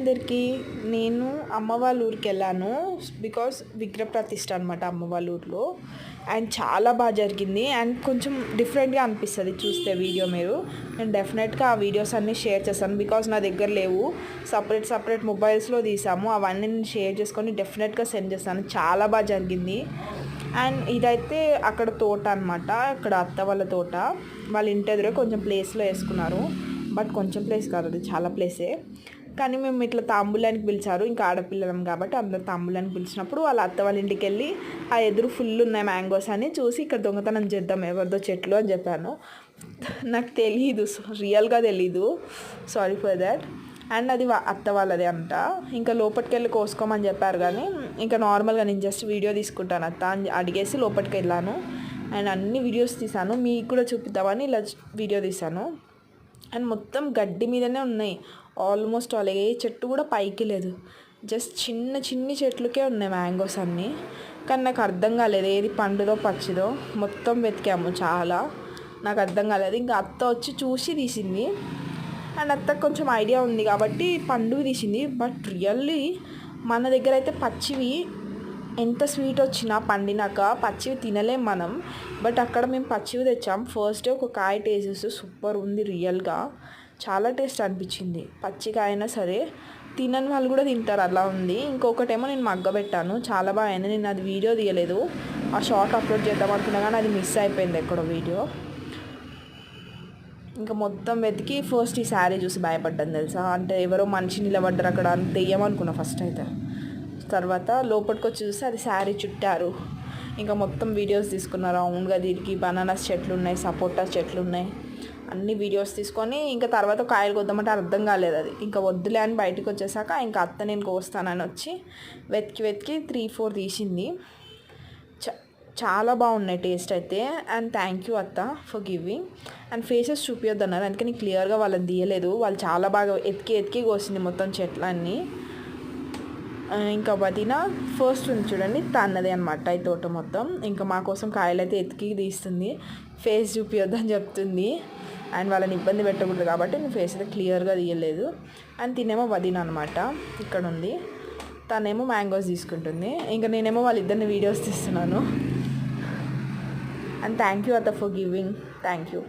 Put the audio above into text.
అందరికీ. నేను అమ్మ వాళ్ళ ఊరికి వెళ్ళాను బికాస్ విగ్రహ ప్రతిష్ఠ అనమాట అమ్మ వాళ్ళ ఊరిలో. అండ్ చాలా బాగా జరిగింది అండ్ కొంచెం డిఫరెంట్గా అనిపిస్తుంది చూస్తే వీడియో. నేను డెఫినెట్గా ఆ వీడియోస్ అన్నీ షేర్ చేస్తాను బికాస్ నా దగ్గర లేవు, సపరేట్ మొబైల్స్లో తీసాము. అవన్నీ నేను షేర్ చేసుకొని డెఫినెట్గా సెండ్ చేస్తాను. చాలా బాగా జరిగింది. అండ్ ఇదైతే అక్కడ తోట అనమాట, అక్కడ అత్త వాళ్ళ తోట. వాళ్ళ ఇంటి ఎదురే కొంచెం ప్లేస్లో వేసుకున్నారు, బట్ కొంచెం ప్లేస్ కాదు, అది చాలా ప్లేసే. కానీ మేము ఇట్లా తాంబూలానికి పిలిచారు, ఇంకా ఆడపిల్లలం కాబట్టి అందరు తాంబూలానికి పిలిచినప్పుడు వాళ్ళ అత్త వాళ్ళ ఇంటికి వెళ్ళి ఆ ఎదురు ఫుల్ ఉన్నాయి మ్యాంగోస్ అని చూసి ఇక్కడ దొంగతనం చేద్దాం ఎవరిదో చెట్లు అని చెప్పాను. నాకు తెలీదు, రియల్గా తెలీదు, సారీ ఫర్ దాట్. అండ్ అది అత్త వాళ్ళదే అంట. ఇంకా లోపలికి వెళ్ళి కోసుకోమని చెప్పారు, కానీ ఇంకా నార్మల్గా నేను జస్ట్ వీడియో తీసుకుంటాను అత్త అని అడిగేసి లోపలికి వెళ్ళాను. అండ్ అన్ని వీడియోస్ తీసాను, మీకు కూడా చూపిద్దామని ఇలా వీడియో తీసాను. అండ్ మొత్తం గడ్డి మీదనే ఉన్నాయి ఆల్మోస్ట్ ఆల్. ఏ చెట్టు కూడా పైకి లేదు, జస్ట్ చిన్ని చెట్లకే ఉన్నాయి మ్యాంగోస్ అన్నీ. కానీ నాకు అర్థం కాలేదు ఏది పండుదో పచ్చిదో. మొత్తం వెతికాము చాలా, నాకు అర్థం కాలేదు. ఇంకా అత్త వచ్చి చూసి తీసింది. అండ్ అత్తకు కొంచెం ఐడియా ఉంది కాబట్టి పండుగ తీసింది. బట్ రియల్లీ మన దగ్గర అయితే పచ్చివి ఎంత స్వీట్ వచ్చినా పండినాక పచ్చివి తినలేం మనం. బట్ అక్కడ మేము పచ్చివి తెచ్చాం. ఫస్ట్ డే ఒక కాయ టేస్ట్ సూపర్ ఉంది, రియల్గా చాలా టేస్ట్ అనిపించింది. పచ్చికాయ అయినా సరే తినని వాళ్ళు కూడా తింటారు, అలా ఉంది. ఇంకొకటేమో నేను మగ్గబెట్టాను, చాలా బాగా అయింది. నేను అది వీడియో తీయలేదు, ఆ షార్ట్ అప్లోడ్ చేద్దాం అనుకున్నా కానీ అది మిస్ అయిపోయింది ఎక్కడో వీడియో. ఇంకా మొత్తం వెతికి ఫస్ట్ ఈ శారీ చూసి భయపడ్డాను తెలుసా. అంటే ఎవరో మనిషి నిలబడ్డారు అక్కడ అని తెయ్యమనుకున్నా ఫస్ట్ అయితే. తర్వాత లోపలికి వచ్చి చూస్తే అది శారీ చుట్టారు. ఇంకా మొత్తం వీడియోస్ తీసుకున్నారు రౌండ్గా తిరిగి. బనానాస్ చెట్లు ఉన్నాయి, సపోటా చెట్లు ఉన్నాయి, అన్ని వీడియోస్ తీసుకొని ఇంకా తర్వాత కాయలు కొద్దామంటే అర్థం కాలేదు అది. ఇంకా వద్దులే అని బయటకు వచ్చేసాక ఇంకా అత్త నేను కోస్తానని వచ్చి వెతికి 3-4 తీసింది. చాలా బాగున్నాయి టేస్ట్ అయితే. అండ్ థ్యాంక్ యూ అత్త ఫర్ గివింగ్. అండ్ ఫేసెస్ చూపించొద్దు అన్నారు, అందుకని క్లియర్గా వాళ్ళని తీయలేదు. వాళ్ళు చాలా బాగా ఎతికి కోసింది మొత్తం చెట్లన్నీ. ఇంకా వదిన ఫస్ట్ ఉంది చూడండి, తన్నదే అనమాట ఈ తోట మొత్తం. ఇంకా మా కోసం కాయలు అయితే ఎతికి తీస్తుంది, ఫేస్ చూపించొద్దని చెప్తుంది. అండ్ వాళ్ళని ఇబ్బంది పెట్టకూడదు కాబట్టి నేను ఫేస్ అయితే క్లియర్గా తీయలేదు. అండ్ తినేమో వదిన అనమాట, ఇక్కడ ఉంది. తనేమో మ్యాంగోస్ తీసుకుంటుంది, ఇంకా నేనేమో వాళ్ళిద్దరిని వీడియోస్ తీస్తున్నాను. అండ్ థ్యాంక్ యూ అత్త ఫర్ గివింగ్, థ్యాంక్ యూ.